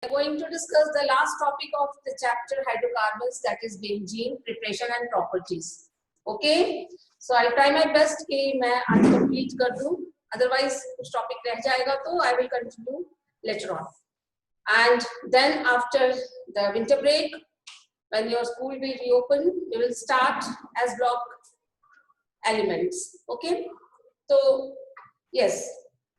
We are going to discuss the last topic of the chapter hydrocarbons, that is benzene preparation and properties. Okay, so I'll try my best कि मैं आज complete कर दूँ. Otherwise कुछ topic रह जाएगा तो I will continue later on. And then after the winter break, when your school will reopen, you will start as block elements. Okay, so yes.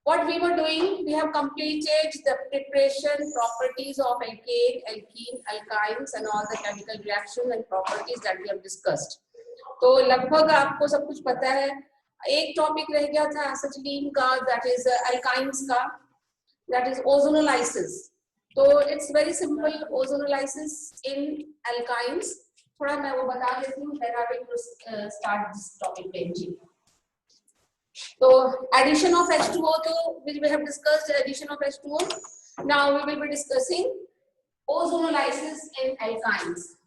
What we were doing, we have completed the preparation properties of alkane, alkene, alkynes and all the chemical reactions and properties that we have discussed. तो लगभग आपको सब कुछ पता है. एक topic रह गया था acetylene का, that is alkynes का, that is ozonolysis. तो it's very simple ozonolysis in alkynes. थोड़ा मैं वो बता देती हूँ. Then I will start this topic benzene. So addition of H2O, which we have discussed, addition of H2O. Now we will be discussing ozonolysis in alkynes.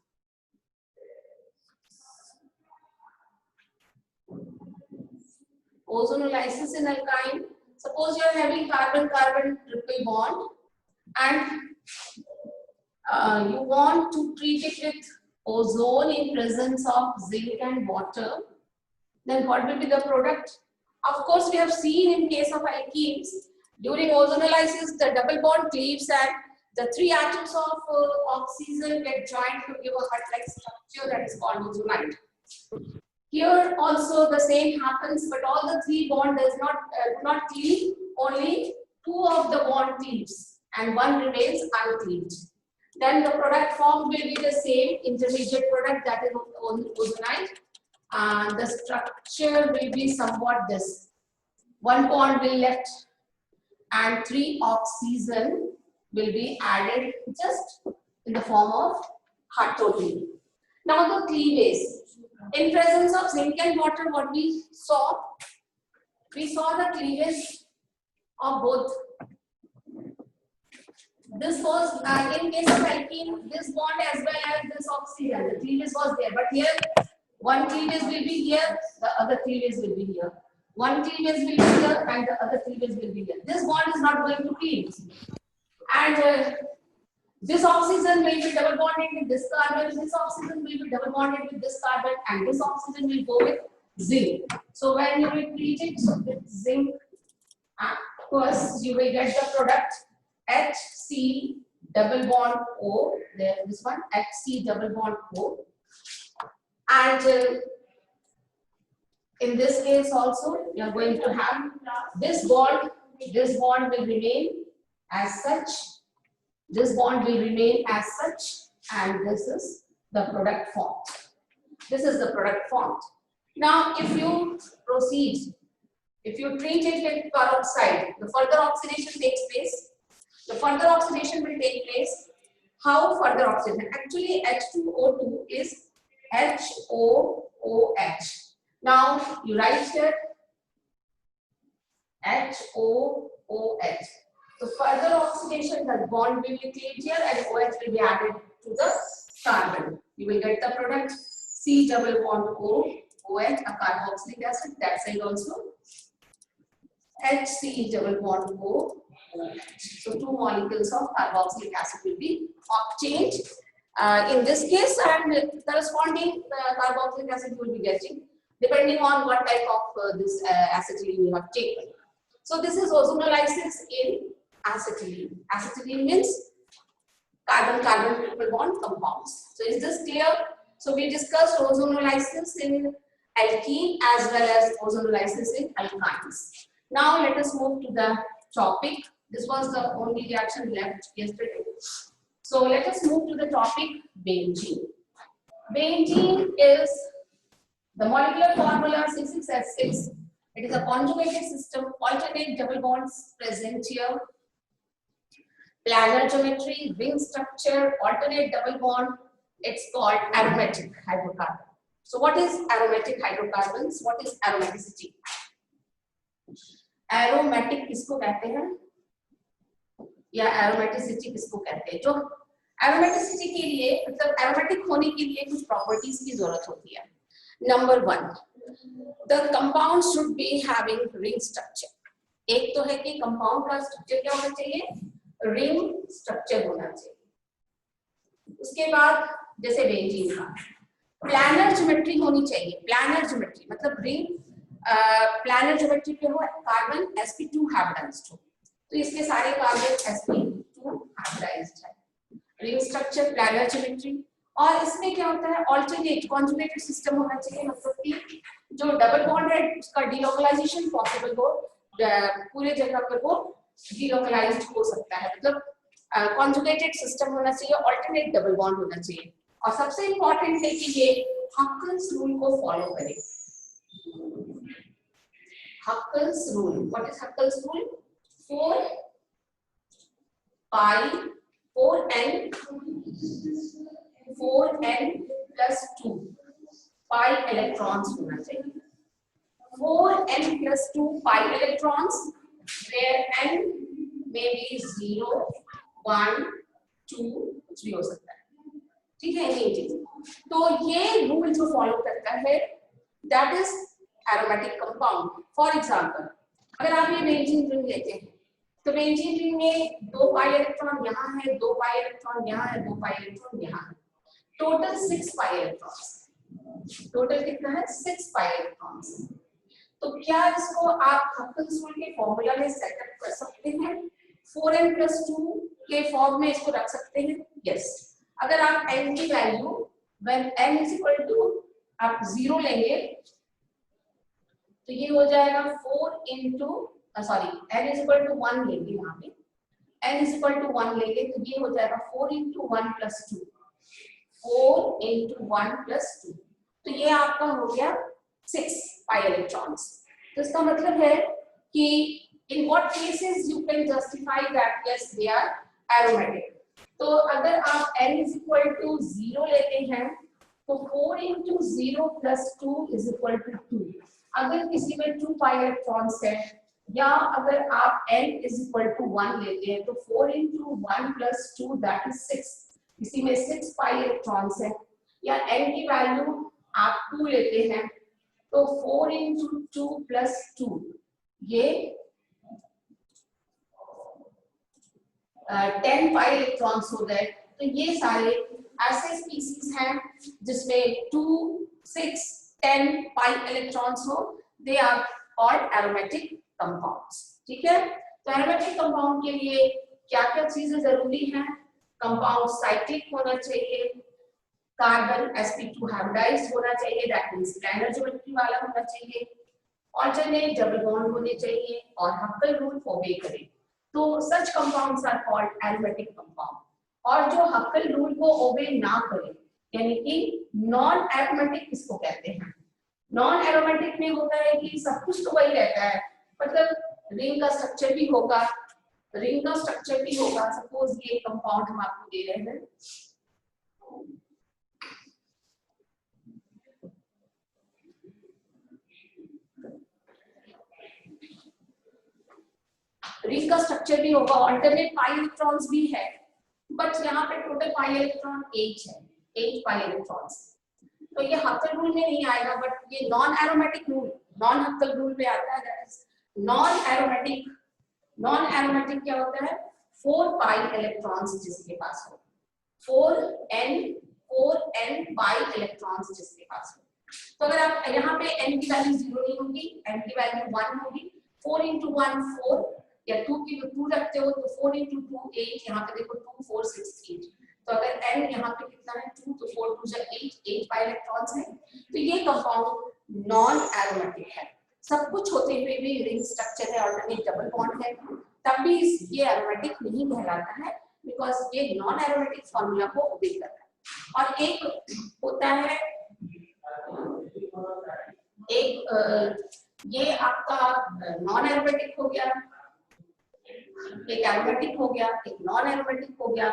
Ozonolysis in alkyne. Suppose you are having carbon-carbon triple bond, and you want to treat it with ozone in presence of zinc and water. Then what will be the product? Of course, we have seen in case of alkenes, during ozonolysis, the double bond cleaves and the three atoms of oxygen get joined to give a hut-like structure that is called ozonide. Here also the same happens, but all the three bond does not cleave. Only two of the bond cleaves and one remains uncleaved. Then the product formed will be the same intermediate product, that is ozonide. And the structure will be somewhat this. One bond will left and three oxygen will be added just in the form of hut totally. Now the cleavage. In presence of zinc and water, what we saw the cleavage of both. This was in case of alkene, this bond as well as this oxygen, the cleavage was there, but here one cleavage will be here, the other cleavage will be here. One cleavage will be here and the other cleavage will be here. This bond is not going to cleave. And this oxygen will be double bonded with this carbon, this oxygen will be double bonded with this carbon, and this oxygen will go with zinc. So when you will treat it with zinc, first you will get the product HC double bond O, there this one, HC double bond O. And in this case also, you are going to have this bond will remain as such, this bond will remain as such, and this is the product formed. This is the product formed. Now, if you proceed, if you treat it with peroxide, the further oxidation takes place. The further oxidation will take place. How further oxidation? Actually, H2O2 is HOOH. Now you write here HOOH. So further oxidation, the bond will be cleaved here and OH will be added to the carbon. You will get the product C double bond O, OH, a carboxylic acid. That side also HC double bond O. So two molecules of carboxylic acid will be obtained in this case, and corresponding carboxylic acid you will be getting depending on what type of this acetylene you have taken. So this is ozonolysis in acetylene. Acetylene means carbon-carbon triple bond compounds. So is this clear? So we discussed ozonolysis in alkene as well as ozonolysis in alkynes. Now let us move to the topic. This was the only reaction left yesterday. So let us move to the topic benzene. Benzene is the molecular formula 6,6H6. It is a conjugated system, alternate double bonds present here. Planar geometry, ring structure, alternate double bond. It's called aromatic hydrocarbon. So what is aromatic hydrocarbons? What is aromaticity? Aromatic किसको कहते हैं? या aromaticity किसको कहते हैं? जो aromaticity के लिए, मतलब एरोमेटिक होने के लिए कुछ प्रॉपर्टीज की जरूरत होती है. Number 1, the compound should be having ring structure. एक तो है कि कंपाउंड का स्ट्रक्चर क्या होना चाहिए? रिंग स्ट्रक्चर होना चाहिए। उसके बाद जैसे बेंजीन का प्लानर ज्योमेट्री होनी चाहिए। प्लानर ज्योमेट्री मतलब रिंग प्लानर ज्योमेट्री पे हो कार्बन sp2 हाइब्रिडाइज्ड हो, तो इसके सारे कार्बन sp2 हाइब्रिडाइज्ड है। Ring structure planar geometry. और इसमें क्या होता है, ऑल्टरनेट कॉन्जुगेटेड सिस्टम होना चाहिए, मतलब कि जो डबल बॉन्ड है उसका डिलोकलाइजेशन पॉसिबल हो, पूरे जगह पर वो डिलोकलाइज्ड हो सकता है, मतलब कॉन्जुगेटेड सिस्टम होना चाहिए, ऑल्टरनेट डबल बॉन्ड होना चाहिए। और सबसे इंपॉर्टेंट है कि ये हक्कल्स रूल को फॉलो करे। Huckel's rule, what is Huckel's rule? 4n plus 2 pi electrons होना चाहिए। 4n plus 2 pi electrons where n may be 0, 1, 2 कुछ भी हो सकता है, ठीक है। ये चीज तो ये रूल जो फॉलो करता है that is aromatic compound. For example अगर आप ये बेंजीन रिंग लेते हैं तो बेंजीन रिंग में 2 पाई इलेक्ट्रॉन यहाँ है, 2 पाई इलेक्ट्रॉन यहाँ है, 2 पाई इलेक्ट्रॉन यहाँ है, टोटल 6 पाई इलेक्ट्रॉन्स। टोटल कितना है? 6 पाई इलेक्ट्रॉन्स। तो क्या इसको आप हक्कल्स रूल के फॉर्मूला में सेटअप कर सकते हैं? 4n plus 2 के फॉर्म में इसको रख सकते हैं? यस। अगर आप n की value when n is equal to आप 0 लेंगे तो ये हो जाएगा 4 into sorry n is equal to 1 लेंगे, यहाँ पे n is equal to 1 लेंगे तो ये हो जाएगा 4 into 1 plus 2, 4 into 1 plus 2, तो ये आपका हो गया 6 pi electrons। तो इसका मतलब है कि in what cases you can justify that yes they are aromatic। तो अगर आप n is equal to 0 लेते हैं तो 4 into 0 plus 2 is equal to 2। अगर किसी में 2 pi electrons है या अगर आप n is equal to 1 लेते हैं तो 4 into 1 plus 2 that is 6, किसी में 6 pi electrons है, या n की वैल्यू आप 2 लेते हैं तो 4 into 2 plus 2 ये 10 pi electrons हो गए। तो ये सारे ऐसे स्पीसीज हैं जिसमें 2, 6, 10 pi electrons हो, they are called aromatic compounds। ठीक है, तो aromatic compound के लिए क्या क्या चीजें जरूरी हैं? कंपाउंड साइक्लिक होना चाहिए, कार्बन sp2 हाइब्रिडाइज्ड होना चाहिए, दैट मींस प्लानर ज्योमेट्री वाला होना चाहिए, ऑल्टरनेट डबल बॉन्ड होने चाहिए और हक्कल रूल ओबे करें, तो such compounds are called aromatic compound. और जो हक्कल रूल को ओबे ना करे यानी कि नॉन एरोमेटिक किसको कहते हैं? नॉन एरोमेटिक में होता है कि सब कुछ तो वही रहता है, मतलब रिंग का स्ट्रक्चर भी होगा, रिंग का स्ट्रक्चर भी होगा। सपोज ये कंपाउंड हम आपको दे रहे हैं, रिंग का स्ट्रक्चर भी होगा, ऑल्टरनेट पाई इलेक्ट्रॉन्स भी है, बट यहाँ पे टोटल पाई इलेक्ट्रॉन 8 है, 8 पाई इलेक्ट्रॉन्स। तो ये हक्कल रूल में नहीं आएगा, बट ये non aromatic rule, non हक्कल rule में आता है, that is non aromatic. Non aromatic क्या होता है? 4 पाई इलेक्ट्रॉन्स जिसके पास हो, 4n पाई इलेक्ट्रॉन्स जिसके पास हो। तो अगर आप यहाँ पे n की वैल्यू 0 नहीं होगी, n की वैल्यू 1 होगी, 4 into 1 4 या 2 की 2 रखते हो तो 4 into 2 8, यहाँ पे देखो 2 4 6 8, तो अगर n यहाँ पे कितना है 2 तो 4 2 जा 8 पाई इलेक्ट्रॉन्स है। तो ये कंपाउंड नॉन एरोमेटिक है, सब कुछ होते हुए भी रिंग स्ट्रक्चर है, ऑल्टरनेट डबल बॉन्ड है, तब भी ये एरोमेटिक नहीं कहलाता है बिकॉज ये नॉन एरोमेटिक फॉर्मूला को ओबे कर रहा है। और एक होता है, एक ये आपका नॉन एरोमेटिक हो गया, एक एरोमेटिक हो गया, एक नॉन एरोमेटिक हो गया,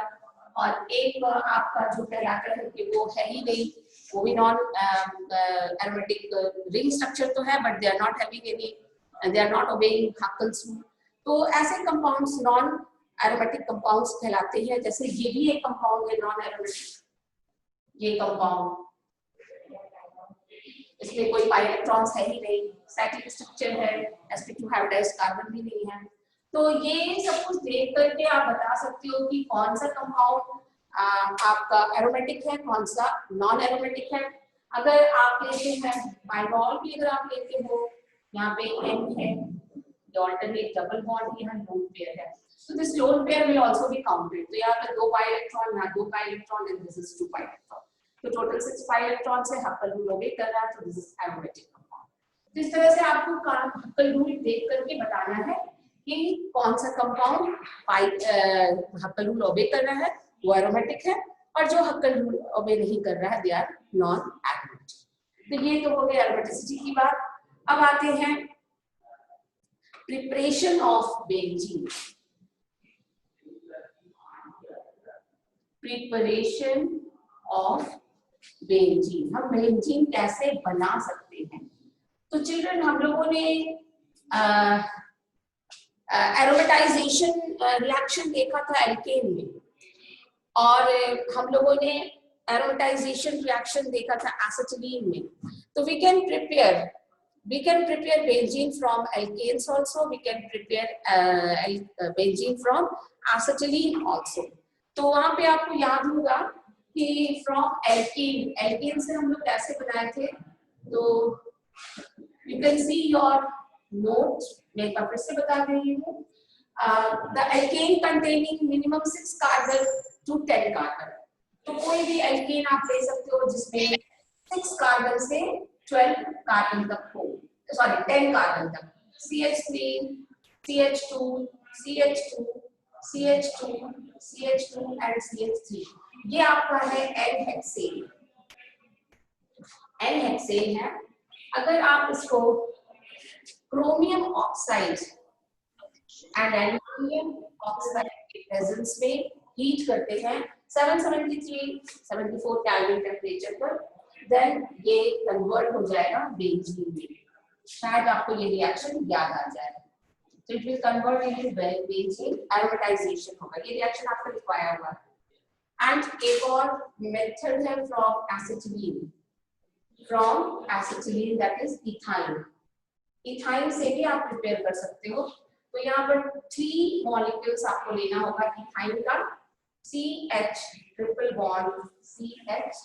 और एक आपका जो कहलाता है कि वो है ही नहीं, वो भी नॉन एरोमेटिक रिंग स्ट्रक्चर तो है but they are not having any, they are not obeying Huckel's rule. तो ऐसे कंपाउंड्स नॉन एरोमेटिक कंपाउंड्स कहलाते हैं। जैसे ये भी एक कंपाउंड है नॉन एरोमेटिक, ये कंपाउंड, इसमें कोई पाई इलेक्ट्रॉन्स है ही नहीं, साइक्लिक स्ट्रक्चर है, sp2 हाइब्रिडाइज्ड कार्बन भी नहीं है, तो ये सब कुछ देख करके आप बता सकते हो कि कौन सा कंपाउंड आपका एरोमेटिक है, कौन सा नॉन एरोमेटिक है। अगर आप लेते हैं बाइनॉल भी, अगर आप लेते हो, यहाँ पे N है, ऑल्टरनेट डबल बॉन्ड, यहाँ लोन पेयर है, so this lone pair will also be counted. तो यहाँ पे 2 pi इलेक्ट्रॉन, यहाँ 2 pi electron, and this is 2 pi electron, तो टोटल 6 pi इलेक्ट्रॉन से हक्कल रूल ओबे कर रहा है, तो दिस इज एरोमेटिक कंपाउंड। तो इस तरह से आपको हक्कल रूल देख करके बताना है कि कौन सा कंपाउंड हक्कल रूल ओबे कर रहा है, वो एरोमेटिक है, और जो हक्कल रूल ओबे नहीं कर रहा है, दे आर नॉन एरोमेटिक। तो ये तो हो गया एरोमेटिसिटी की बात। अब आते हैं preparation of benzene. Preparation of benzene, हम बेंजीन कैसे बना सकते हैं? तो चिल्ड्रन, हम लोगों ने एरोमेटाइजेशन रिएक्शन देखा था एल्केन में, और हम लोगों ने एरोमेटाइजेशन रिएक्शन देखा था एसिटिलीन में। तो we can prepare benzene from alkanes also, we can prepare benzene from acetylene also। तो वहां पे आपको याद होगा कि फ्रॉम एल्केन से हम लोग कैसे बनाए थे, तो you can see your note, मैं एक बार फिर से बता रही हूँ। The alkane containing minimum 6 carbon to 10 carbon, तो कोई भी एल्केन आप ले सकते हो जिसमें 6 कार्बन से 12 कार्बन तक हो, सॉरी 10 कार्बन तक, CH3, CH2, CH2, CH2, CH2 and CH3, ये आपका है N-हेक्सेन। N-हेक्सेन है। अगर आप इसको chromium oxide and aluminium oxide के प्रेजेंस में हीट करते हैं 773-74 केल्विन टेम्परेचर पर, देन ये कन्वर्ट हो जाएगा बेंजीन में। शायद आपको ये रिएक्शन याद आ जाए। So it will convert into benzene, aromatization होगा, ये रिएक्शन आपको लिखवाया हुआ है। एंड एक और मेथड है from acetylene that is ethyne. Ethyne से भी आप प्रिपेयर कर सकते हो। तो यहाँ पर 3 मॉलिक्यूल्स आपको लेना होगा इथाइन का, CH triple bond CH,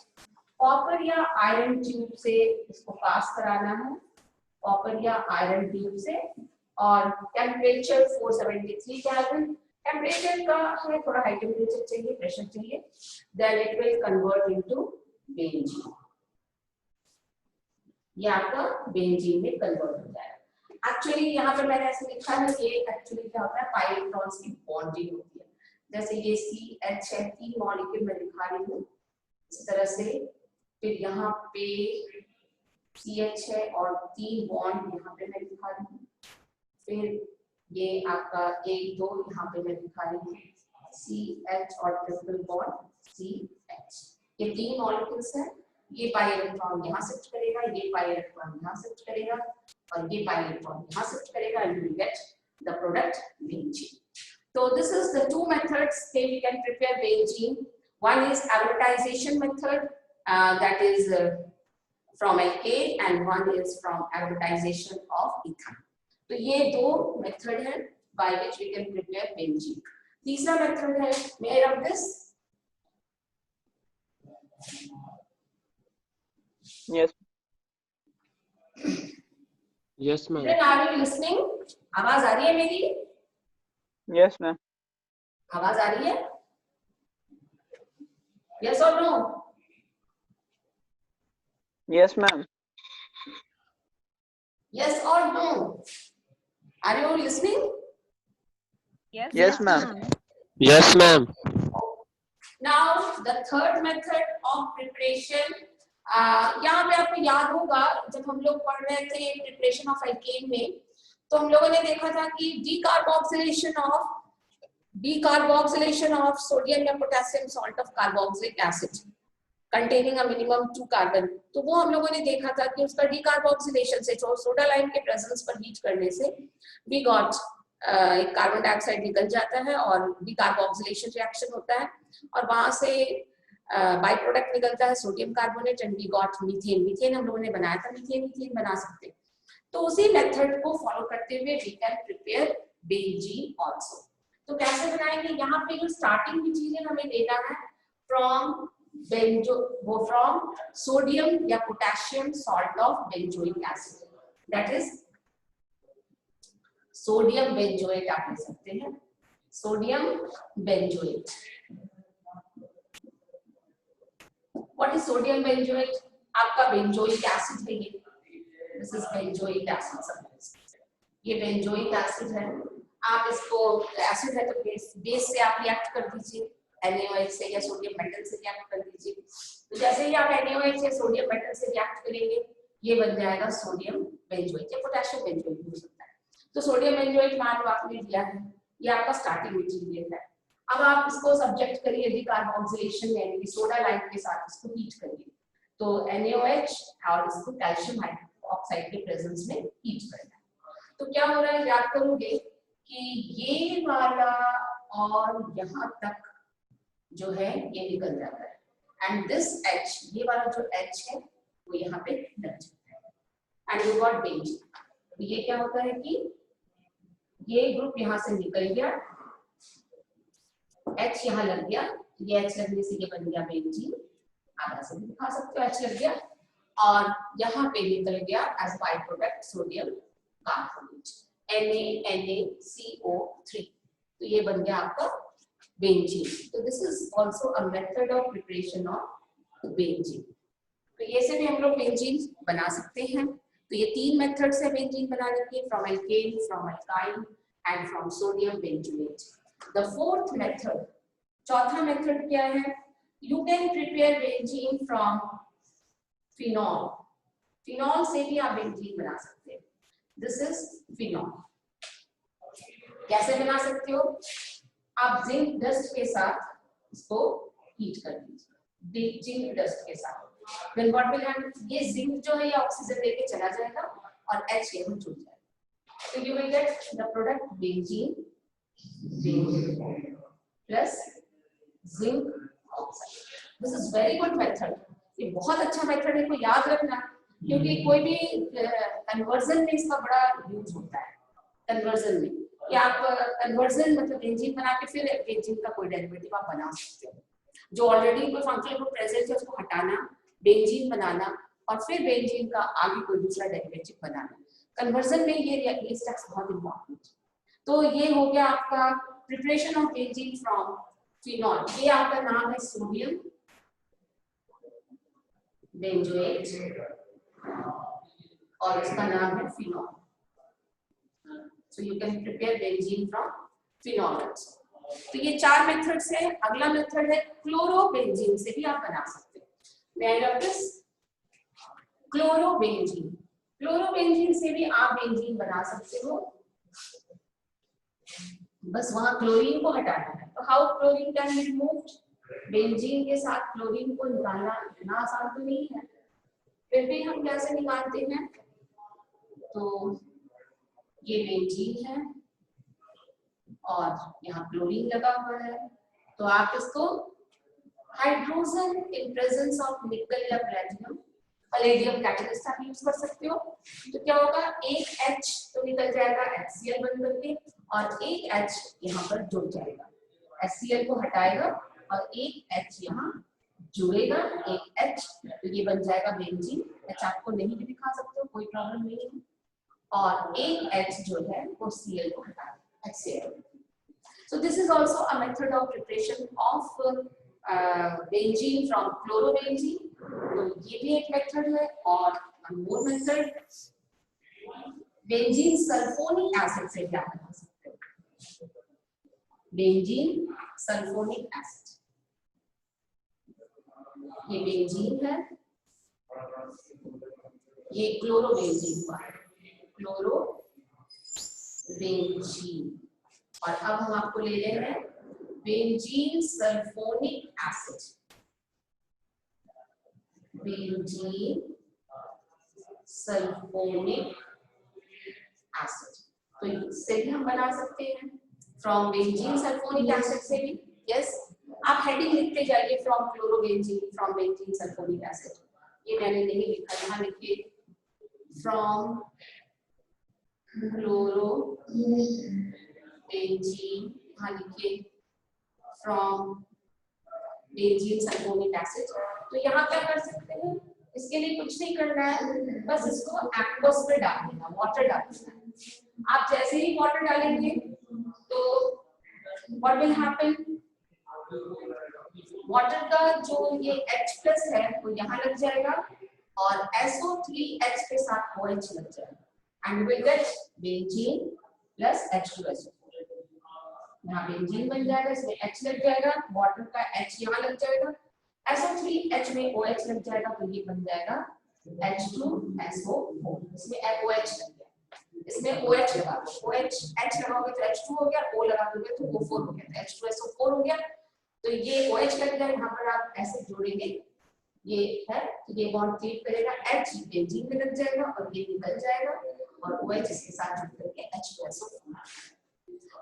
copper या आयरन ट्यूब से इसको पास कराना है, कॉपर या आयरन ट्यूब से, और टेम्परेचर 473 केल्विन टेम्परेचर का है, थोड़ा हाई टेम्परेचर चाहिए, प्रेशर चाहिए, then it will convert into benzene. ये आपका बेंजीन में कन्वर्ट हो जाएगा। एक्चुअली यहाँ पर मैंने ऐसे लिखा है, ये एक्चुअली क्या होता है, पाई इलेक्ट्रॉन्स की बॉन्डिंग होती है। जैसे ये CH है, 3 मॉलिक्यूल मैं दिखा रही हूँ इस तरह से, फिर यहाँ पे CH है और 3 बॉन्ड यहाँ पे मैं दिखा रही हूँ, फिर ये आपका 1 2 यहाँ पे मैं दिखा रही हूँ, CH और ट्रिपल बॉन्ड CH, ये 3 मॉलिक्यूल्स हैं। ये पाई इलेक्ट्रॉन यहाँ शिफ्ट करेगा, ये पाई इलेक्ट्रॉन यहाँ शिफ्ट करेगा, और ये पाई इलेक्ट्रॉन यहाँ शिफ्ट करेगा, and you will get the product benzene. So this is the 2 methods that we can prepare benzene. One is aromatization method, that is from alkane, and one is from aromatization of ethane. तो ये 2 method है by which we can prepare benzene. तीसरा method है, may I rub this? Yes. Yes, ma'am. Are you listening? आवाज आ रही है मेरी? Yes, ma'am. आवाज आ रही है? Yes or no? Yes, ma'am. Yes or no? Are you listening? Yes, ma'am. Yes, ma'am. Now the third method of preparation, यहाँ पे आपको याद होगा जब हम लोग पढ़ रहे थे प्रिपरेशन ऑफ एल्केन में, तो हम लोगों ने देखा था कि डीकार्बोक्सिलेशन ऑफ सोडियम या potassium salt of carboxylic acid containing a minimum 2 carbon, तो वो हम लोगों ने देखा था कि उसका डीकार्बोक्सिलेशन से, सोडा लाइम के प्रेजेंस पर हीट करने से वी गॉट एक कार्बन डाइऑक्साइड निकल जाता है और डीकार्बोक्सिलेशन रिएक्शन होता है, और वहां से बाई प्रोडक्ट निकलता है sodium carbonate, and we got methane. Methane हम लोगों ने बनाया था, मीथेन बना सकते। तो उसी मेथड को फॉलो करते हुए we can prepare benzene also. तो कैसे बनाएंगे, यहाँ पे जो स्टार्टिंग की चीजें हमें लेना है फ्रॉम फ्रॉम सोडियम या potassium salt of benzoic acid, that is sodium benzoate आप ले सकते हैं, sodium benzoate. What is sodium benzoate? आपका बेंजोइक एसिड है ये, दिस इज बेंजोइक एसिड, ये बेंजोइक एसिड है। आप इसको एसिड है तो बेस से आप रिएक्ट कर दीजिए, NaOH से या सोडियम मेटल से रिएक्ट कर दीजिए। तो जैसे ही आप NaOH से सोडियम मेटल से रिएक्ट करेंगे ये बन जाएगा सोडियम बेंजोएट या पोटेशियम बेंजोएट हो सकता है। तो सोडियम बेंजोएट मान लो आपने दिया है, ये आपका स्टार्टिंग मटेरियल है। अब आप इसको सब्जेक्ट करिए डिकार्बोक्सिलेशन यानी कि सोडा लाइम के साथ इसको हीट करिए, तो NaOH और इसको कैल्शियम हाइड्रोक्साइड के प्रेजेंस में हीट करना है। तो क्या हो रहा है, याद करोगे कि ये वाला और यहाँ तक जो है ये निकल जाता है, एंड दिस H, ये वाला जो H है वो यहाँ पे लग जाता है, एंड यू गॉट बेंजीन। तो ये क्या होता है कि ये ग्रुप यहाँ से निकल गया, H यहाँ लग गया, ये H लगने से ये बन गया बेंजीन, आप ऐसे भी दिखा सकते हो H लग गया, और यहाँ पे निकल गया as by product sodium carbonate NaNaCO3, तो ये बन गया आपका बेंजीन। तो this is also a method of preparation of benzene. तो ये से भी हम लोग बेंजीन बना सकते हैं। तो ये तीन मेथड्स है बेंजीन बनाने के, from alkane, from alkyl and from sodium benzoate. The fourth method, चौथा मेथड क्या है, you can prepare benzene from phenol. Phenol से भी आप बेंजीन बना सकते हैं, दिस इज फिनॉल। कैसे बना सकते हो, आप जिंक डस्ट के साथ इसको हीट कर दीजिए, जिंक डस्ट के साथ, then what will happen, ये जिंक जो है ये ऑक्सीजन लेके चला जाएगा और H ये जुड़ जाएगा, तो you will get the product benzene plus zinc oxide. This is very good method, ये बहुत अच्छा मेथड है, को याद रखना, क्योंकि कोई भी कन्वर्जन में इसका बड़ा यूज होता है। कन्वर्जन में कि आप कन्वर्जन मतलब बेंजीन बना के फिर बेंजीन का कोई डेरिवेटिव आप बना सकते हो, जो ऑलरेडी कोई फंक्शनल ग्रुप प्रेजेंट है उसको हटाना, बेंजीन बनाना और फिर बेंजीन का आगे कोई दूसरा डेरिवेटिव बनाना। कन्वर्जन में ये स्टेप्स बहुत इंपॉर्टेंट है। तो ये हो गया आपका preparation of benzene from phenol, ये आपका नाम है सोडियम बेंजोएट और इसका नाम है phenol. So you can prepare benzene from phenol also. तो ये चार मेथड्स है। अगला मेथड है क्लोरोबेंजीन से भी आप बना सकते हैं। May I have this? Chlorobenzene, chlorobenzene से भी आप बेंजीन बना सकते हो, बस वहां क्लोरीन को हटाना है। तो how chlorine can be removed, benzene के साथ क्लोरीन को निकालना इतना आसान तो नहीं है, फिर भी हम कैसे निकालते हैं, तो ये बेंजीन है और यहाँ क्लोरीन लगा हुआ है, तो आप इसको हाइड्रोजन इन प्रेजेंस ऑफ निकल या प्लेटिनम पैलेडियम कैटलिस्ट आप यूज कर सकते हो। तो क्या होगा, एक H तो निकल जाएगा HCl बन करके और एक H यहाँ पर जुड़ जाएगा, HCl को हटाएगा और एक H यहाँ जुड़ेगा, एक H, तो ये बन जाएगा बेंजीन। H आपको नहीं भी दिखा सकते हो, कोई प्रॉब्लम नहीं है, और एक H जो है वो Cl को हटा देगा, HCl। So this is also a method of preparation of benzene from chlorobenzene. तो ये भी एक मेथड है। और one more method, benzene sulphonic acid से क्या बना सकते हो, बेंजीन सल्फोनिक एसिड, ये बेंजीन है, ये क्लोरोबेंजीन हुआ, क्लोरोबेंजीन। और अब हम आपको ले ले रहे हैं benzene sulphonic acid, benzene sulphonic acid. तो इससे भी हम बना सकते हैं फ्रॉम बेंजीन सल्फोनिक एसिड से भी। यस, आप हेडिंग लिखते जाइए, from chlorobenzene, from benzene sulphonic acid. ये मैंने नहीं लिखा, यहाँ लिखिए फ्रॉम क्लोरो बेंजीन, यहाँ लिखिए फ्रॉम बेंजीन सल्फोनिक एसिड। तो यहाँ क्या कर सकते हैं, इसके लिए कुछ नहीं करना है, बस इसको एक्वस में डाल देना, वाटर डाल देना। आप जैसे ही वाटर डालेंगे तो व्हाट विल हैपन, वाटर का जो ये H+ है वो यहाँ लग जाएगा और SO3H के साथ OH लग जाएगा and will get benzene plus H2SO4। यहाँ बेंजीन बन जाएगा, इसमें H लग जाएगा, वाटर का H यहाँ लग जाएगा, SO3H में OH लग जाएगा, तो ये बन जाएगा H2SO4। इसमें OH लग गया, इसमें OH लगा दो, OH H लगाओगे तो H2 हो गया, O लगा दोगे तो O4 हो गया, तो H2SO4 हो गया। तो ये OH लग गया, यहाँ पर आप एसिड जोड़ेंगे, ये है तो ये बॉन्ड क्रिएट करेगा, H बेंजीन में लग जाएगा और ये निकल जाएगा और OH इसके साथ जुड़ करके H2SO4।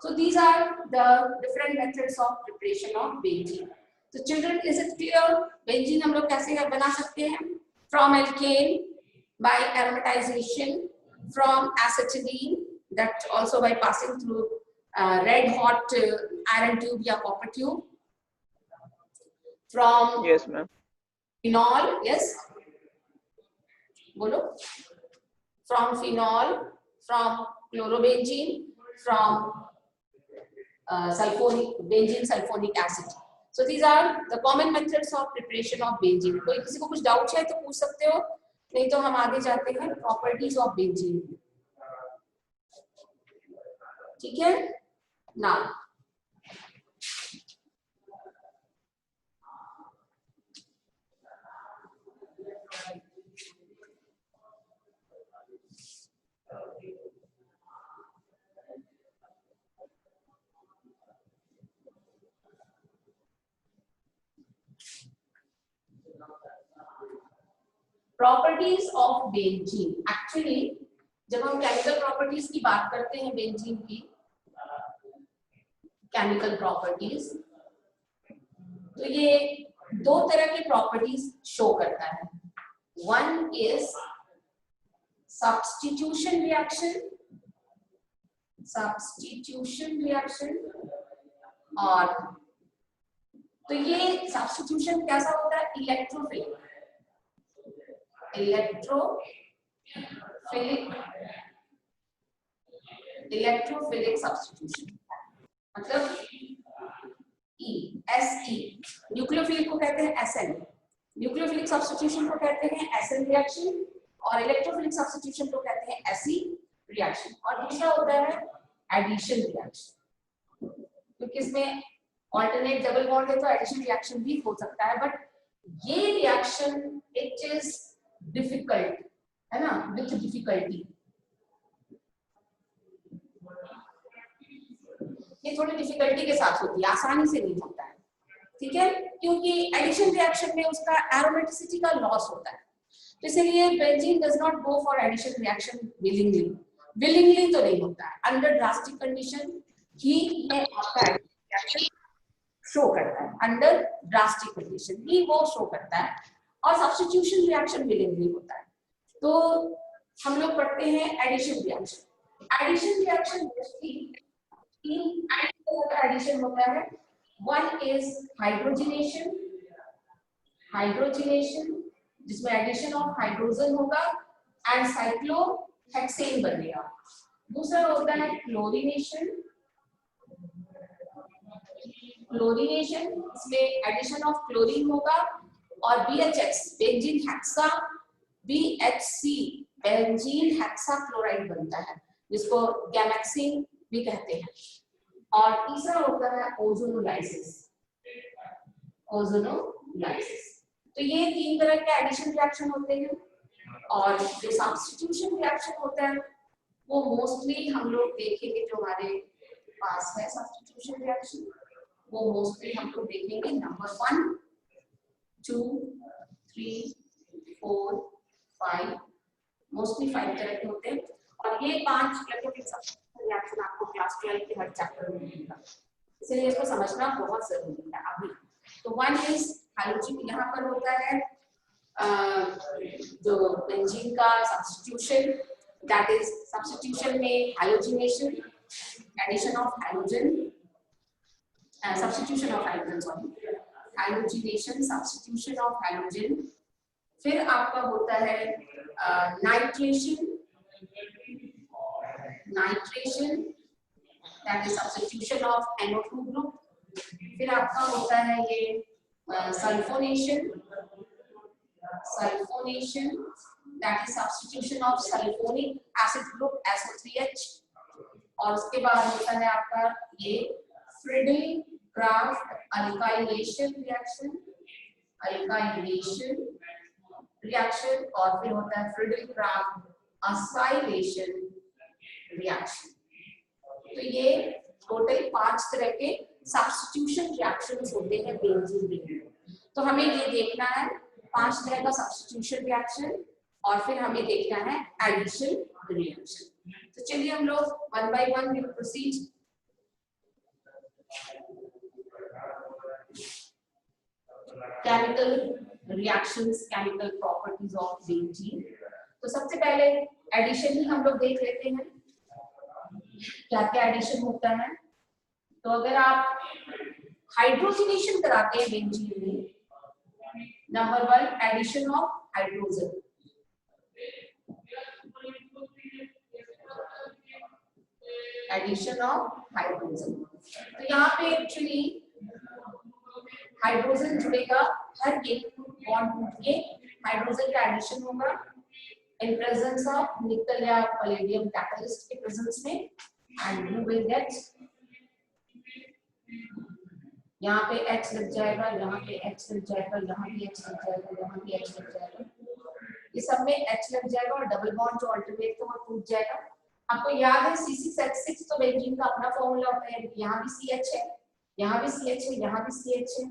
So these are the different methods of preparation of benzene. So children, is it clear? Benzene हम लोग कैसे बना सकते हैं? From alkane by aromatization, from acetylene, that also by passing through red hot iron tube या copper tube. From Yes, ma'am. phenol, yes, बोलो, from phenol, from chlorobenzene, from benzene sulfonic acid. So these are the common methods of preparation of benzene. कोई किसी को कुछ doubt है तो पूछ सकते हो, नहीं तो हम आगे जाते हैं प्रॉपर्टीज ऑफ बेंजीन। ठीक है, now properties of benzene. Actually जब हम केमिकल प्रॉपर्टीज की बात करते हैं बेंजीन की, केमिकल प्रॉपर्टीज, तो ये दो तरह की प्रॉपर्टीज शो करता है। वन इज सब्स्टिट्यूशन रिएक्शन, और तो ये सब्स्टिट्यूशन कैसा होता है, इलेक्ट्रोफिलिक सब्स्टिट्यूशन, मतलब SE, न्यूक्लियोफिलिक को कहते हैं SN, न्यूक्लियोफिलिक सब्स्टिट्यूशन को कहते हैं SN रिएक्शन और इलेक्ट्रोफिलिक सब्स्टिट्यूशन को कहते हैं SE रिएक्शन। और दूसरा होता है एडिशन रिएक्शन, क्योंकि इसमें ऑल्टरनेट डबल बॉन्ड है तो एडिशन रिएक्शन भी हो सकता है, बट ये रिएक्शन इट इज डिफिकल्ट, है ना, विथ डिफिकल्टी, ये थोड़ी डिफिकल्टी के साथ होती है, आसानी से नहीं होता है। ठीक है, क्योंकि एडिशन रिएक्शन में उसका एरोमेटिसिटी का लॉस होता है, तो इसलिए benzene does not go for addition reaction willingly तो नहीं होता है। अंडर ड्रास्टिक कंडीशन ही में आपका रिएक्शन शो करता है, अंडर ड्रास्टिक कंडीशन ही वो शो करता है, और सब्स्टिट्यूशन रिएक्शन विलिंगली होता है। तो हम लोग पढ़ते हैं एडिशन रिएक्शन मोस्टली तीन तरह का एडिशन होता है। वन इज हाइड्रोजनेशन, जिसमें एडिशन ऑफ हाइड्रोजन होगा एंड साइक्लोहेक्सेन बनेगा। दूसरा होता है क्लोरीनेशन, इसमें एडिशन ऑफ क्लोरीन होगा और BHX benzene hexa, BHC benzene hexa chloride बनता है, जिसको गैमेक्सिन भी कहते हैं। और तीसरा होता है ओजोनोलाइसिस। तो ये तीन तरह के एडिशन रिएक्शन होते हैं, और जो सब्स्टिट्यूशन रिएक्शन होता है वो मोस्टली हम लोग देखेंगे, जो हमारे पास है सब्स्टिट्यूशन रिएक्शन, वो मोस्टली हम लोग देखेंगे नंबर 1, 2, 3, 4, 5, मोस्टली 5 तरह के होते हैं। और ये 5 इलेक्ट्रोफिलिक सब्स्टिट्यूशन रिएक्शन आपको क्लास 12 के हर चैप्टर में मिलेगा, इसलिए इसको समझना बहुत जरूरी है अभी। तो 1 इज हाइड्रोजन, यहाँ पर होता है जो बेंजीन का सब्स्टिट्यूशन, दैट इज सब्स्टिट्यूशन में hydrogenation, addition of hydrogen, substitution of hydrogen, sorry, hydrogenation, substitution of hydrogen. फिर आपका होता है nitration, nitration that is substitution of NO2 group. फिर आपका होता है ये sulphonation, sulphonation that is substitution of sulphonic acid group SO3H। और उसके बाद होता है आपका ये Friedel Craft alkylation reaction, alkylation reaction. और फिर होता है फ्रिडल क्राफ्ट असाइलेशन रिएक्शन। तो ये टोटल 5 तरह के सब्स्टिट्यूशन रिएक्शंस होते हैं बेंजीन में। तो हमें ये देखना है 5 तरह का सब्स्टिट्यूशन रिएक्शन, और फिर हमें देखना है एडिशन रिएक्शन। तो चलिए हम लोग one by one will proceed. Chemical reactions, chemical properties of benzene. तो सबसे पहले एडिशन ही हम लोग देख लेते हैं क्या क्या एडिशन होता है। तो अगर आप हाइड्रोजनेशन कराते हैं बेंजीन में, number 1 addition of hydrogen, addition of hydrogen. तो यहाँ पे एक्चुअली हाइड्रोजन जुड़ेगा, हर एक बॉन्ड टूट के हाइड्रोजन का एडिशन होगा इन प्रेजेंस ऑफ निकल या पैलेडियम कैटलिस्ट के प्रेजेंस में, एंड यू विल गेट, यहाँ पे H लग जाएगा, यहाँ पे H लग जाएगा, यहाँ भी H लग जाएगा, यहाँ भी H लग जाएगा, ये सब में H लग जाएगा और डबल बॉन्ड जो अल्टरनेट तो वो टूट जाएगा। आपको याद है C6H6 तो बेंजीन का अपना फॉर्मूला होता है, यहाँ भी CH है, यहाँ भी CH है, यहाँ भी CH है,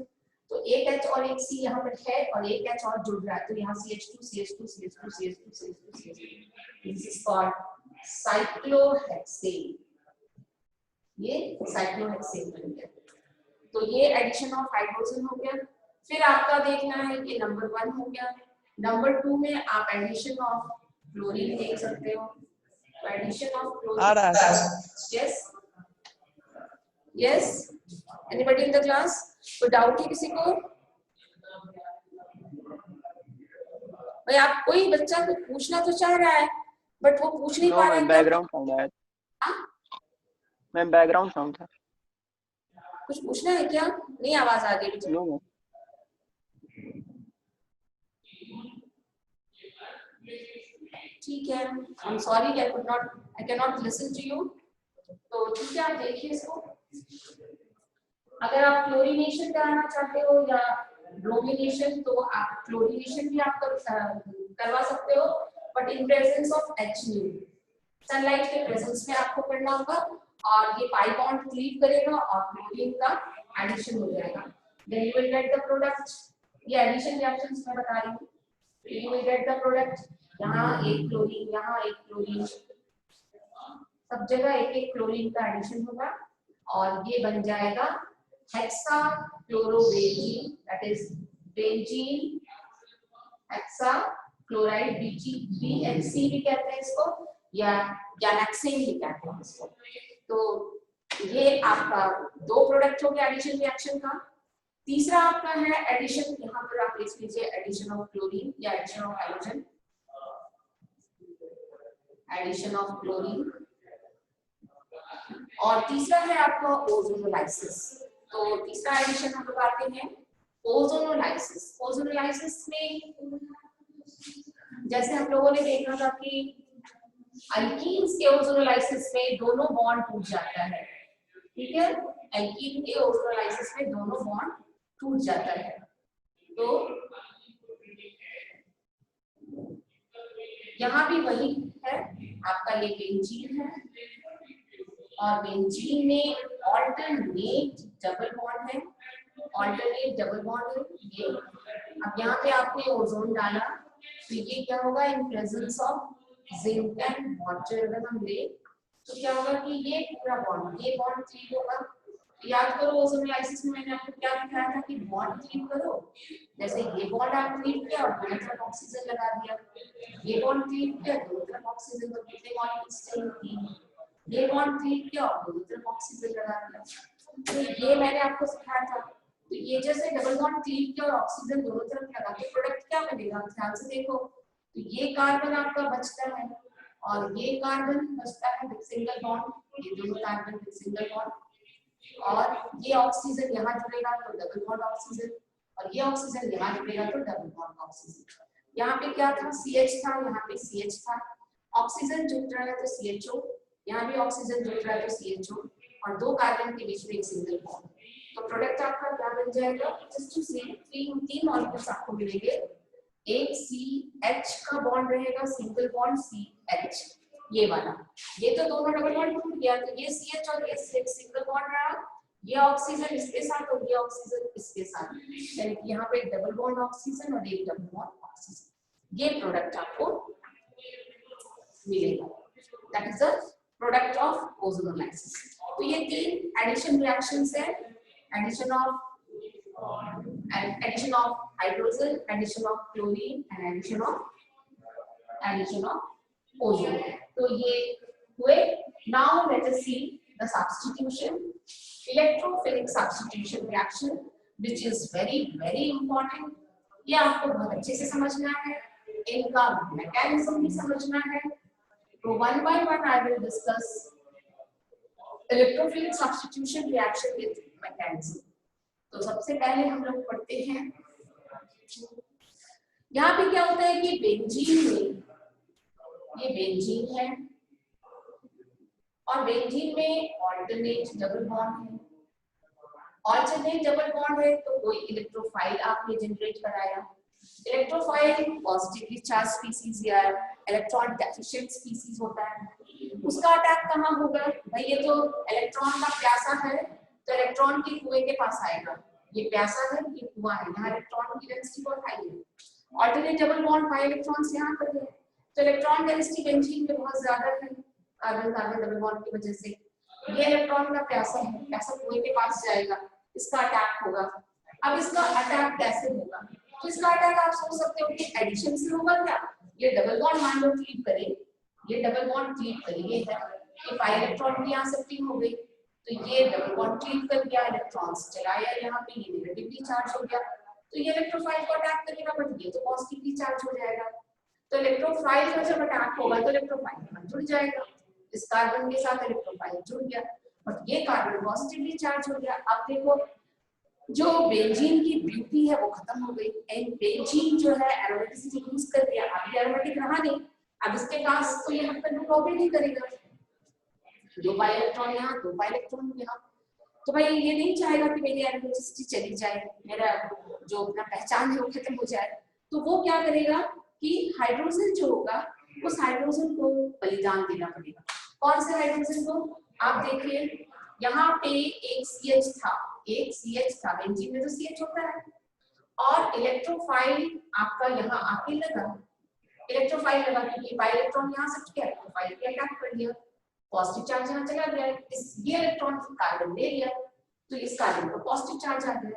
तो एक H और एक C यहाँ पर है और एक H और जुड़ रहा है, तो यहाँ CH2 CH2 CH2 CH2 CH2 CH2, this is called cyclohexane, ये साइक्लोहेक्सेन बन गया। तो ये एडिशन ऑफ हाइड्रोजन हो गया। फिर आपका देखना है कि नंबर 1 हो गया। नंबर 2 में आप एडिशन ऑफ क्लोरीन देख सकते हो, तो addition of chlorine, yes yes, anybody in the class, कोई डाउट है किसी को? भाई आप, कोई बच्चा कुछ पूछना तो चाह रहा है बट वो पूछ नहीं पा रहा है। बैकग्राउंड साउंड आया, मैं बैकग्राउंड साउंड था। कुछ पूछना है क्या? नहीं, आवाज आ रही है। ठीक है, I am sorry, I can not listen to you. तो ठीक है, आप देखिए इसको। अगर आप क्लोरीनेशन कराना चाहते हो या ब्रोमिनेशन, तो आप क्लोरीनेशन भी आप करवा सकते हो, but in presence of HNO, sunlight के प्रेजेंस में आपको करना होगा, और ये पाई बॉन्ड क्लीव करेगा और क्लोरीन का एडिशन हो जाएगा, then you will get the product. ये एडिशन रिएक्शंस मैं बता रही हूँ, you will get the product. यहाँ एक क्लोरीन, यहाँ एक क्लोरीन, सब जगह एक एक क्लोरीन का एडिशन होगा और ये बन जाएगा hexachlorobenzene, that is benzene hexachloride, BHC भी कहते हैं इसको, या गैलेक्सेन भी कहते हैं इसको। तो ये आपका 2 प्रोडक्ट हो गया एडिशन रिएक्शन का। तीसरा आपका है एडिशन, यहाँ पर आप लिख लीजिए एडिशन ऑफ क्लोरीन या addition of hydrogen, addition of chlorine. और तीसरा है आपका ओजोनोलाइसिस। तो तीसरा एडिशन हम लोग आते हैं ओजोनोलाइसिस। ओजोनोलाइसिस में जैसे हम लोगों ने देखा था कि अल्कीन्स के ओजोनोलाइसिस में दोनों बॉन्ड टूट जाता है, ठीक है, एल्कीन के ओजोनोलाइसिस में दोनों बॉन्ड टूट जाता है। तो यहाँ भी वही है, आपका ये बेंजीन है और बेंजीन में ऑल्टरनेट डबल बॉन्ड है, ऑल्टरनेट डबल बॉन्ड है ये। अब यहाँ पे आपने ओजोन डाला, तो ये क्या होगा, in presence of zinc and water अगर हम ले, तो क्या होगा कि ये पूरा बॉन्ड, ये बॉन्ड क्लीव होगा। याद करो ओजोनोलाइसिस में मैंने आपको क्या दिखाया था कि बॉन्ड क्लीव करो, जैसे ये बॉन्ड आप क्लीव किया और दोनों तरफ ऑक्सीजन लगा दिया, ये बॉन्ड क्लीव किया दोनों तरफ ऑक्सीजन, तो कितने मॉलिक्यूल्स चाहिए? 3। ये बॉन्ड क्लीव किया और दोनों तरफ ऑक्सीजन लगा दिया। तो ये मैंने आपको सिखाया था। तो ये जैसे डबल बॉन्ड क्लीव किया और ऑक्सीजन दोनों तरफ लगा के प्रोडक्ट क्या बनेगा, ध्यान से देखो। तो ये कार्बन आपका बचता है और ये कार्बन बचता है विद सिंगल बॉन्ड, ये दोनों कार्बन विद सिंगल बॉन्ड, और ये ऑक्सीजन यहाँ जुड़ेगा तो डबल बॉन्ड ऑक्सीजन, और ये ऑक्सीजन यहाँ जुड़ेगा तो डबल बॉन्ड ऑक्सीजन। यहाँ पे क्या था, CH था, यहाँ पे CH था, ऑक्सीजन जुड़ रहा है तो CHO, यहाँ भी ऑक्सीजन जुड़ रहा है तो CHO, और दो कार्बन के बीच में एक सिंगल बॉन्ड। तो प्रोडक्ट आपका क्या बन जाएगा, जस्ट टू सी तीन मॉलिक्यूल्स आपको मिलेंगे। एक CH का बॉन्ड रहेगा, सिंगल बॉन्ड CH, ये वाला, ये तो दोनों डबल बॉन्ड टूट गया, तो ये CH और ये CH सिंगल बॉन्ड रहा, ये ऑक्सीजन इसके साथ और ये ऑक्सीजन इसके साथ, यानी कि यहाँ पे एक डबल बॉन्ड ऑक्सीजन और एक डबल बॉन्ड ऑक्सीजन, ये प्रोडक्ट आपको मिलेगा। That is the product of ozonolysis. तो ये तीन एडिशन रिएक्शंस है, addition of hydrogen, addition of chlorine and addition of ozone. तो ये हुए। Now let us see the substitution, electrophilic substitution reaction which is very important. ये आपको बहुत अच्छे से समझना है, इनका मैकेनिज्म भी समझना है। तो one by one I will discuss electrophilic substitution reaction with mechanism. तो सबसे पहले हम लोग पढ़ते हैं, यहाँ पे क्या होता है कि बेंजीन में, ये बेंजीन है और बेंजीन में ऑल्टरनेट डबल बॉन्ड है। ऑल्टरनेट डबल बॉन्ड है तो कोई इलेक्ट्रोफाइल आपने जनरेट कराया। इलेक्ट्रोफाइल पॉजिटिवली चार्ज स्पीसीज या इलेक्ट्रॉन डेफिशिएंट स्पीसीज होता है, उसका अटैक कहाँ होगा भाई, ये तो इलेक्ट्रॉन का प्यासा है तो इलेक्ट्रॉन के कुएं के पास आएगा, ये प्यासा है, ये कुआं है, यहाँ इलेक्ट्रॉन की डेंसिटी बहुत हाई है। Alternate double bond pi electrons यहाँ पर है, तो इलेक्ट्रॉन डेंसिटी बेंजीन में बहुत ज्यादा है कार्बन कार्बन डबल बॉन्ड की वजह से। ये इलेक्ट्रॉन का प्यासा है, प्यासा कुएं के पास जाएगा, इसका अटैक होगा। अब इसका अटैक कैसे होगा, तो इसका अटैक आप सोच सकते हो कि एडिशन से होगा क्या, ये डबल बॉन्ड मान लो क्लीव करे, ये डबल बॉन्ड क्लीव करे, ये है कि पाई इलेक्ट्रॉन की यहाँ शिफ्टिंग हो गई, तो ये डबल बॉन्ड क्लीव कर गया, इलेक्ट्रॉन्स चलाया यहाँ पे, ये नेगेटिवली चार्ज हो गया, तो ये इलेक्ट्रोफाइल को अटैक करेगा, बट ये तो पॉजिटिवली चार्ज हो जाएगा। तो इलेक्ट्रोफाइल का जब अटैक होगा तो इलेक्ट्रोफाइल जुड़ जाएगा, इस कार्बन के साथ इलेक्ट्रोफाइल जुड़ गया, बट ये कार्बन पॉजिटिवली चार्ज हो गया। अब देखो जो बेंजीन की ब्यूटी है वो खत्म हो गई, एंड बेंजीन जो है एरोमेटिसिटी लूज कर दिया, अब ये एरोमेटिक रहा नहीं, अब इसके पास तो ये हद तक प्रॉब्लम नहीं करेगा, दो पाई इलेक्ट्रॉन यहाँ, दो पाई इलेक्ट्रॉन यहाँ, तो भाई ये नहीं चाहेगा कि मेरी एरोमेटिसिटी चली जाए, मेरा जो अपना पहचान है वो खत्म हो जाए, तो वो क्या करेगा कि हाइड्रोजन जो होगा उस हाइड्रोजन को बलिदान देना पड़ेगा। कौन से हाइड्रोजन को, आप देखिए यहाँ पे एक CH था, एक CH था, बेंजीन में तो CH होता है, और इलेक्ट्रोफाइल आपका यहाँ आके लगा, इलेक्ट्रोफाइल लगा क्योंकि पाई इलेक्ट्रॉन यहाँ शिफ्ट किया, इलेक्ट्रोफाइल पे अटैक कर दिया, पॉजिटिव चार्ज यहाँ चला गया, ये इलेक्ट्रॉन कार्बन ले लिया, तो इस कार्बन को पॉजिटिव चार्ज आ गया,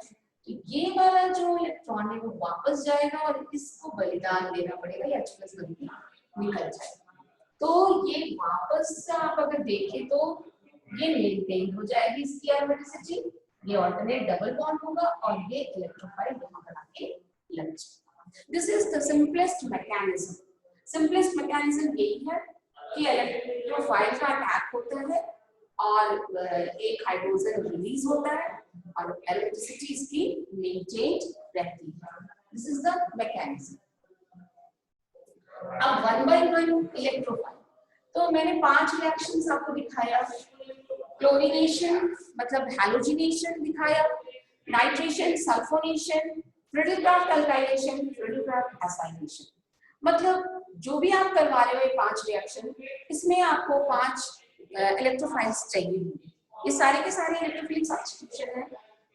तो ये वाला जो इलेक्ट्रॉन है वो वापस जाएगा और इसको बलिदान देना पड़ेगा, या H+ बलिदान निकल जाएगा। तो ये वापस से आप अगर देखें तो ये मेंटेन हो जाएगी इसकी एरोमेटिसिटी, ये ऑल्टरनेट डबल बॉन्ड होगा और ये इलेक्ट्रोफाइल यहाँ पर आके लग जाएगा। This is the simplest mechanism. Simplest mechanism यही है कि इलेक्ट्रोफाइल का अटैक होता है और एक हाइड्रोजन रिलीज होता है और इलेक्ट्रिसिटी इसकी मेंटेन रहती है। This is the mechanism. अब वन बाय वन इलेक्ट्रोफाइल, तो मैंने 5 रिएक्शंस आपको दिखाया, क्लोरीनेशन मतलब हैलोजिनेशन दिखाया, nitration, sulphonation, Friedel-Crafts alkylation, Friedel-Crafts acylation, मतलब जो भी आप करवा रहे हो ये 5 रिएक्शन, इसमें आपको 5 इलेक्ट्रोफाइल्स चाहिए होंगे। ये सारे के सारे इलेक्ट्रोफिलिक सब्स्टिट्यूशन है,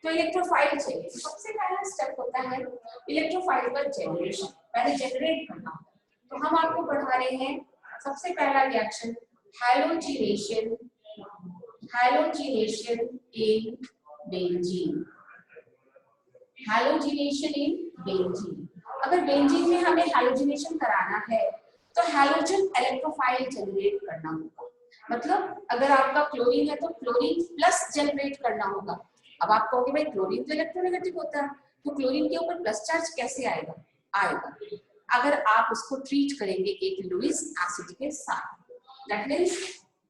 तो इलेक्ट्रोफाइल चाहिए। तो सबसे पहला स्टेप होता है इलेक्ट्रोफाइल का जनरेशन, पहले जनरेट करना। तो हम आपको पढ़ा रहे हैं सबसे पहला reaction halogenation, halogenation in benzene, halogenation in benzene. अगर बेंजीन में हमें हैलोजिनेशन कराना है तो हैलोजन इलेक्ट्रोफाइल जनरेट करना होगा। मतलब अगर आपका क्लोरीन है तो क्लोरीन प्लस जनरेट करना होगा। अब आप कहोगे भाई क्लोरीन तो इलेक्ट्रोनेगेटिव होता है, तो क्लोरीन के ऊपर प्लस चार्ज कैसे आएगा? आएगा अगर आप उसको ट्रीट करेंगे एक लुईस एसिड के साथ। That means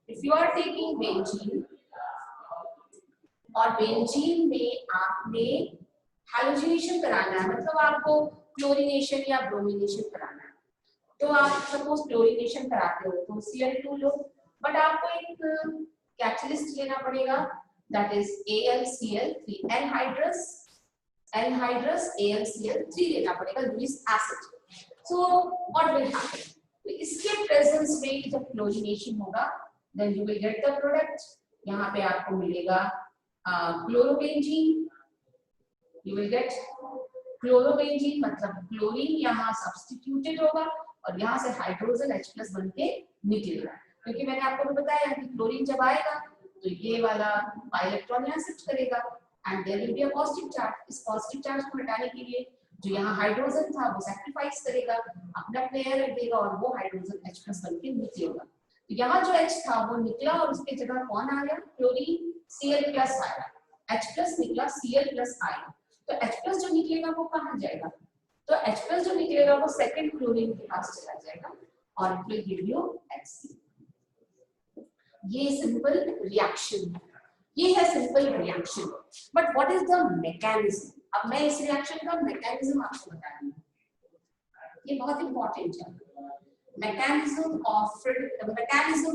if you are taking benzene और बेंजीन में आपने हैलोजिनेशन कराना है, मतलब आपको क्लोरीनेशन या ब्रोमिनेशन कराना है, तो आप सपोज क्लोरीनेशन कराते हो तो Cl2 लो, बट आपको एक कैटलिस्ट लेना पड़ेगा, that is AlCl3 anhydrous AlCl3 लेना पड़ेगा Lewis acid. So what will happen, तो इसके प्रेजेंस में जब क्लोरीनेशन होगा then you will get the product. यहाँ पे आपको मिलेगा chlorobenzene, you will get chlorobenzene, मतलब क्लोरीन यहाँ सब्स्टिट्यूटेड होगा और यहाँ से हाइड्रोजन H+ बन के निकलेगा। क्योंकि मैंने आपको बताया कि क्लोरीन जब आएगा तो ये वाला इलेक्ट्रॉन यहाँ शिफ्ट करेगा and there will be a positive charge. इस पॉजिटिव चार्ज को हटाने के लिए जो यहाँ हाइड्रोजन था वो सैक्रिफाइस करेगा, अपना पेयर रख देगा और वो हाइड्रोजन H+ बन के निकलेगा। तो यहाँ जो H था वो निकला और उसके जगह कौन आ गया? क्लोरीन Cl+ आया, H+ निकला Cl+ आया। तो H+ जो निकलेगा वो कहाँ जाएगा? तो H+ जो निकलेगा वो सेकंड क्लोरीन के पास चला जाएगा और it will give you Hc। ये सिंपल रिएक्शन है, ये है simple reaction. But what is the mechanism? अब मैं इस रिएक्शन का मैकेनिज्म आपको बता रही हूँ, ये बहुत इंपॉर्टेंट है। Mechanism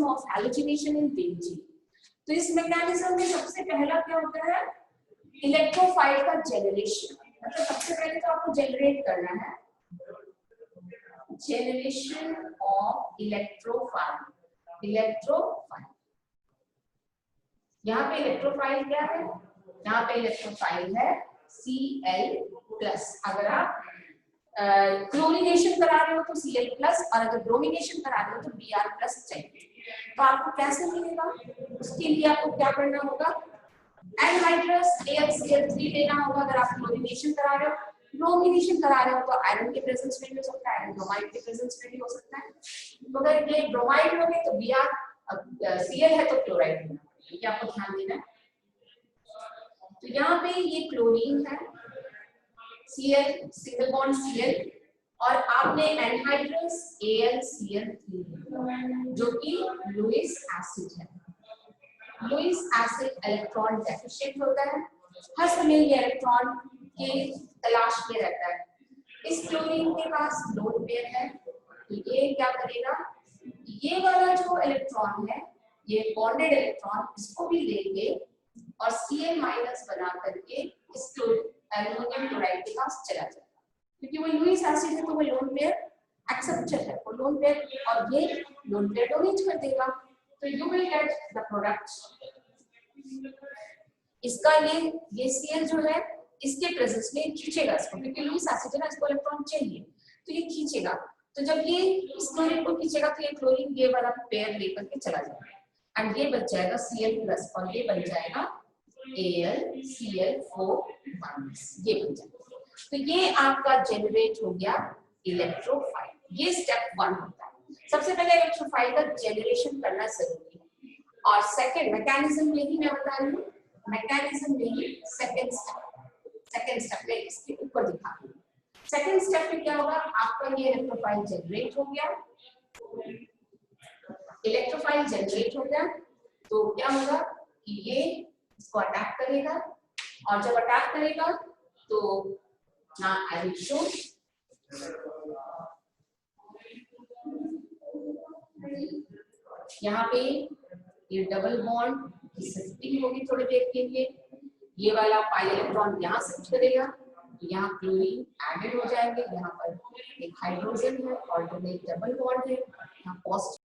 of halogenation in benzene. तो इस मैकेनिज्म में सबसे पहला क्या होता है? इलेक्ट्रोफाइल का जनरेशन। मतलब सबसे पहले तो आपको जनरेट करना है, जनरेशन ऑफ इलेक्ट्रोफाइल। यहाँ पे इलेक्ट्रोफाइल क्या है? यहाँ पे इलेक्ट्रोफाइल है Cl+। अगर आप क्लोरीनेशन करा रहे हो तो Cl+ और अगर ब्रोमिनेशन करा रहे हो तो Br+ चाहिए। तो आपको कैसे मिलेगा? उसके लिए आपको क्या करना होगा? एनहाइड्रस AlCl3 लेना होगा अगर आप क्लोरीनेशन करा रहे हो। ब्रोमिनेशन करा रहे हो तो आयरन के प्रेजेंस में भी हो सकता है, आयरन ब्रोमाइड के प्रेजेंस में भी हो सकता है। तो अगर ये ब्रोमाइड हो गए तो Br, Cl है तो क्लोराइड लेना, ये आपको ध्यान देना है। तो यहाँ पे ये क्लोरीन है Cl, सिंगल बॉन्ड Cl, और आपने एनहाइड्रस AlCl3 जो कि लुईस एसिड है। लुईस एसिड इलेक्ट्रॉन डेफिशिएंट होता है, हर समय ये इलेक्ट्रॉन के तलाश में रहता है। इस क्लोरीन के पास लोन पेयर है, तो ये क्या करेगा? ये वाला जो इलेक्ट्रॉन है, ये बॉन्डेड इलेक्ट्रॉन, इसको भी लेंगे और Cl- बना करके इस एल्युमिनियम क्लोराइड के पास चला जाएगा। क्योंकि वो लुईस एसिड है तो वो लोन पेयर एक्सेप्टर है, वो लोन पेयर, और ये लोन पेयर डोनेट कर देगा। तो you will get the product. इसका ये Cl जो है इसके प्रेजेंस में खींचेगा इसको, क्योंकि लुईस एसिड है ना, इसको इलेक्ट्रॉन चाहिए तो ये खींचेगा। तो जब ये इस क्लोरीन को खींचेगा तो ये क्लोरीन ये वाला पेयर लेकर के चला जाएगा एंड ये बच जाएगा Cl+ और ये बन जाएगा AlCl4-, ये बन जाएगा। तो ये आपका जनरेट हो गया इलेक्ट्रोफाइल। ये स्टेप 1 होता है। सबसे पहले इलेक्ट्रोफाइल का जनरेशन करना जरूरी है, और सेकंड मैकेनिज्म में ही मैं बता रही हूँ, मैकेनिज्म में ही सेकंड स्टेप में इसके ऊपर दिखा दूँ। सेकंड स्टेप में क्या होगा? आपका ये इलेक्ट्रोफाइल जनरेट हो गया, इलेक्ट्रोफाइल जनरेट हो गया तो क्या होगा कि ये इसको अटैक करेगा, और जब अटैक करेगा तो ना आई विल शो यहाँ पे ये डबल बॉन्ड की शिफ्टिंग होगी थोड़ी देर के लिए। ये वाला पाई इलेक्ट्रॉन यहाँ शिफ्ट करेगा, तो यहाँ क्लोरीन एडेड हो जाएंगे, यहाँ पर एक हाइड्रोजन है, ऑल्टरनेट डबल बॉन्ड है, यहाँ पॉजिटिव